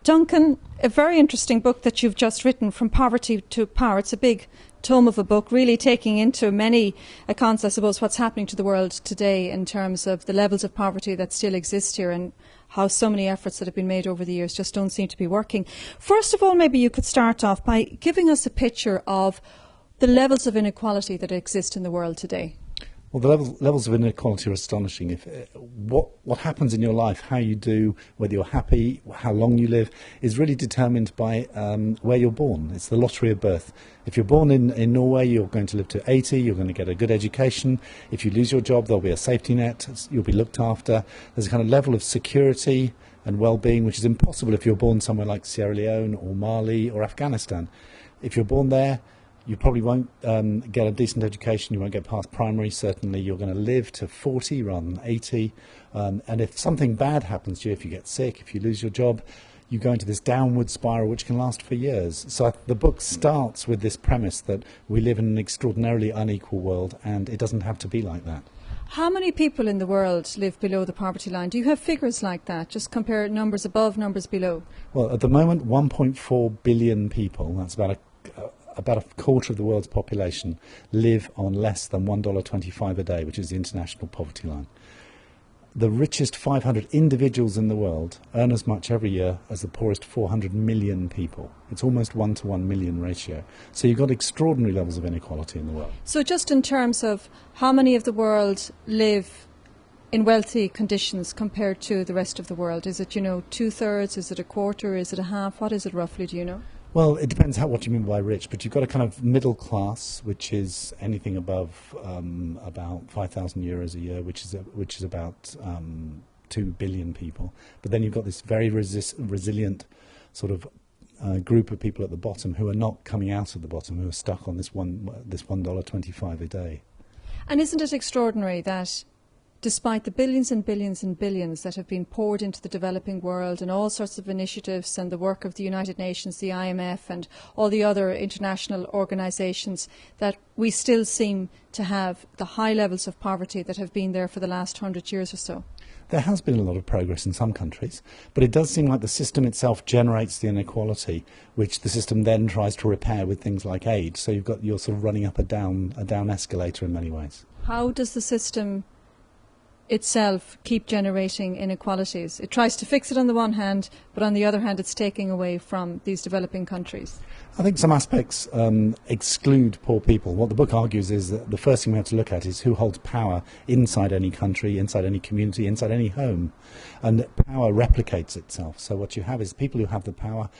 Duncan, a very interesting book that you've just written, From Poverty to Power. It's a big tome of a book, really taking into many accounts, I suppose, what's happening to the world today in terms of the levels of poverty that still exist here and how so many efforts that have been made over the years just don't seem to be working. First of all, maybe you could start off by giving us a picture of the levels of inequality that exist in the world today. Well, the levels of inequality are astonishing. What happens in your life, how you do, whether you're happy, how long you live, is really determined by where you're born. It's the lottery of birth. If you're born in Norway, you're going to live to 80, you're going to get a good education. If you lose your job, there'll be a safety net, you'll be looked after. There's a kind of level of security and well-being which is impossible if you're born somewhere like Sierra Leone or Mali or Afghanistan. If you're born there, you probably won't get a decent education, you won't get past primary, certainly you're going to live to 40 rather than 80. And if something bad happens to you, if you get sick, if you lose your job, you go into this downward spiral which can last for years. So the book starts with this premise that we live in an extraordinarily unequal world and it doesn't have to be like that. How many people in the world live below the poverty line? Do you have figures like that? Just compare numbers above, numbers below. Well, at the moment, 1.4 billion people, that's about a quarter of the world's population, live on less than $1.25 a day, which is the international poverty line. The richest 500 individuals in the world earn as much every year as the poorest 400 million people. It's almost 1 to 1 million ratio. So you've got extraordinary levels of inequality in the world. So just in terms of how many of the world live in wealthy conditions compared to the rest of the world, is it, 2/3, is it a quarter, is it a half, what is it roughly, do you know? Well, it depends what you mean by rich, but you've got a kind of middle class, which is anything above about 5,000 euros a year, which is about 2 billion people. But then you've got this very resilient sort of group of people at the bottom who are not coming out of the bottom, who are stuck on this $1.25 a day. And isn't it extraordinary that despite the billions and billions and billions that have been poured into the developing world and all sorts of initiatives and the work of the United Nations, the IMF and all the other international organisations, that we still seem to have the high levels of poverty that have been there for the last 100 years or so? There has been a lot of progress in some countries, but it does seem like the system itself generates the inequality, which the system then tries to repair with things like aid. So you're sort of running up a down escalator in many ways. How does the system itself keep generating inequalities? It tries to fix it on the one hand, but on the other hand it's taking away from these developing countries. I think some aspects exclude poor people. What the book argues is that the first thing we have to look at is who holds power inside any country, inside any community, inside any home. And power replicates itself. So what you have is people who have the power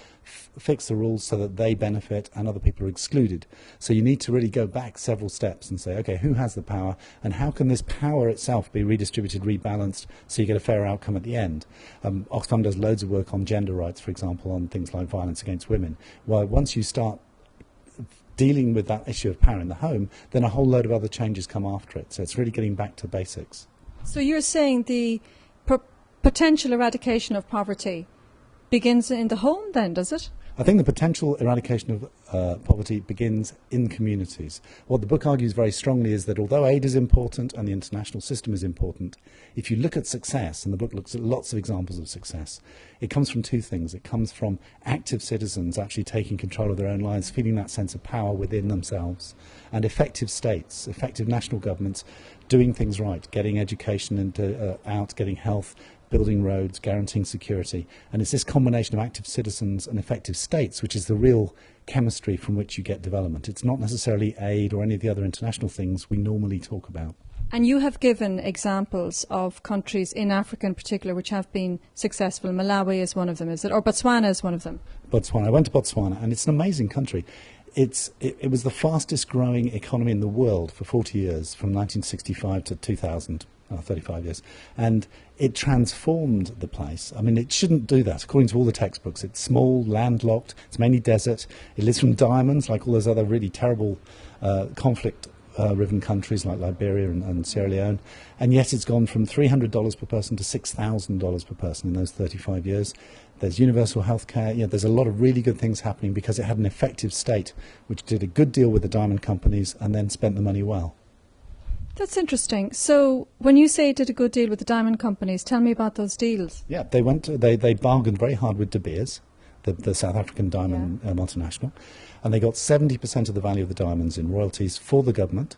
fix the rules so that they benefit and other people are excluded. So you need to really go back several steps and say, okay, who has the power and how can this power itself be redistributed, rebalanced, so you get a fair outcome at the end. Oxfam does loads of work on gender rights, for example, on things like violence against women. Well, once you start dealing with that issue of power in the home, then a whole load of other changes come after it. So it's really getting back to basics. So you're saying the potential eradication of poverty begins in the home then, does it? I think the potential eradication of poverty begins in communities. What the book argues very strongly is that although aid is important and the international system is important, if you look at success, and the book looks at lots of examples of success, it comes from two things. It comes from active citizens actually taking control of their own lives, feeling that sense of power within themselves, and effective states, effective national governments doing things right, getting education out, getting health, building roads, guaranteeing security. And it's this combination of active citizens and effective states which is the real chemistry from which you get development. It's not necessarily aid or any of the other international things we normally talk about. And you have given examples of countries in Africa in particular which have been successful. Malawi is one of them, is it? Or Botswana is one of them? Botswana. I went to Botswana and it's an amazing country. It was the fastest growing economy in the world for 40 years, from 1965 to 2000. 35 years, and it transformed the place. I mean, it shouldn't do that. According to all the textbooks, it's small, landlocked, it's mainly desert, it lives from diamonds like all those other really terrible conflict-riven countries like Liberia and Sierra Leone, and yet it's gone from $300 per person to $6,000 per person in those 35 years. There's universal health care. There's a lot of really good things happening because it had an effective state which did a good deal with the diamond companies and then spent the money well. That's interesting. So when you say it did a good deal with the diamond companies, tell me about those deals. Yeah, they bargained very hard with De Beers. the South African diamond multinational, and they got 70% of the value of the diamonds in royalties for the government.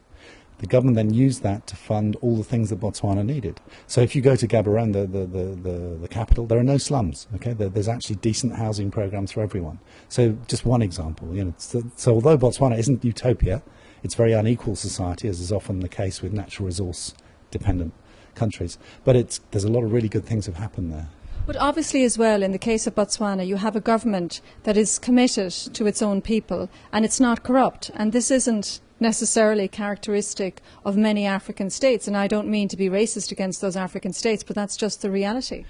The government then used that to fund all the things that Botswana needed. So if you go to Gaborone, the capital, there are no slums. Okay, there's actually decent housing programs for everyone. So just one example. So although Botswana isn't utopia, it's very unequal society, as is often the case with natural resource dependent countries. But there's a lot of really good things have happened there. But obviously as well, in the case of Botswana, you have a government that is committed to its own people, and it's not corrupt. And this isn't necessarily characteristic of many African states, and I don't mean to be racist against those African states, but that's just the reality.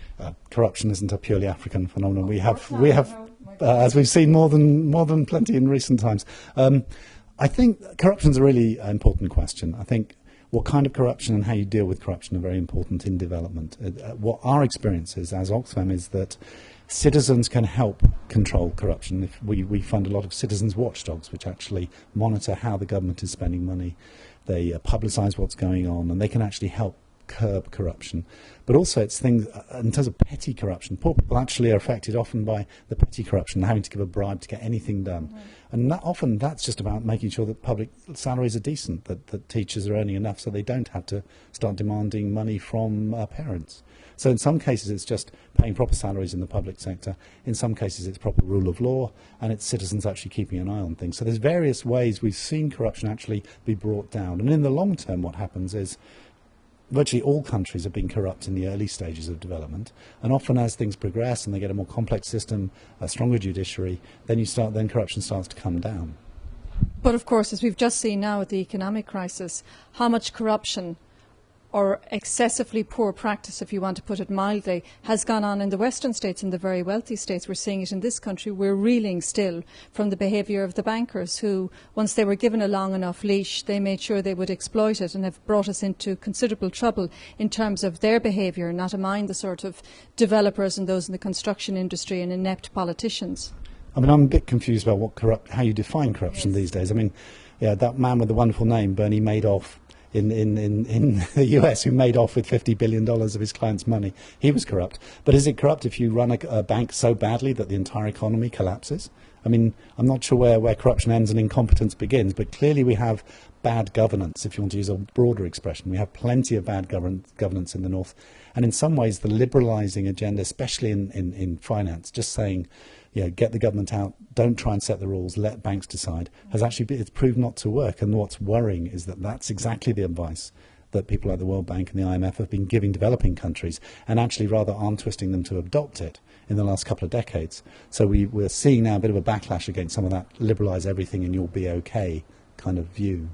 Corruption isn't a purely African phenomenon. We have, as we've seen, more than plenty in recent times. I think corruption is a really important question. I think what kind of corruption and how you deal with corruption are very important in development. What our experience is as Oxfam is that citizens can help control corruption. If we fund a lot of citizens' watchdogs, which actually monitor how the government is spending money. They publicise what's going on, and they can actually help curb corruption. But also it's things, in terms of petty corruption, poor people actually are affected often by the petty corruption, having to give a bribe to get anything done. Mm-hmm. And often that's just about making sure that public salaries are decent, that teachers are earning enough so they don't have to start demanding money from parents. So in some cases it's just paying proper salaries in the public sector. In some cases it's proper rule of law, and it's citizens actually keeping an eye on things. So there's various ways we've seen corruption actually be brought down. And in the long term what happens is virtually all countries have been corrupt in the early stages of development, and often as things progress and they get a more complex system, a stronger judiciary, then corruption starts to come down. But of course, as we've just seen now with the economic crisis, how much corruption or excessively poor practice, if you want to put it mildly, has gone on in the Western states, in the very wealthy states. We're seeing it in this country. We're reeling still from the behaviour of the bankers who, once they were given a long enough leash, they made sure they would exploit it, and have brought us into considerable trouble in terms of their behaviour, not to mind the sort of developers and those in the construction industry and inept politicians. I mean, I'm a bit confused about how you define corruption these days. I mean, that man with the wonderful name, Bernie Madoff, in the US, who made off with $50 billion of his clients' money. He was corrupt. But is it corrupt if you run a bank so badly that the entire economy collapses? I mean, I'm not sure where corruption ends and incompetence begins, but clearly we have bad governance, if you want to use a broader expression. We have plenty of bad governance in the North. And in some ways, the liberalising agenda, especially in finance, just saying, get the government out, don't try and set the rules, let banks decide, it's proved not to work. And what's worrying is that that's exactly the advice that people like the World Bank and the IMF have been giving developing countries, and actually rather arm twisting them to adopt it in the last couple of decades. So we're seeing now a bit of a backlash against some of that liberalise everything and you'll be okay kind of view.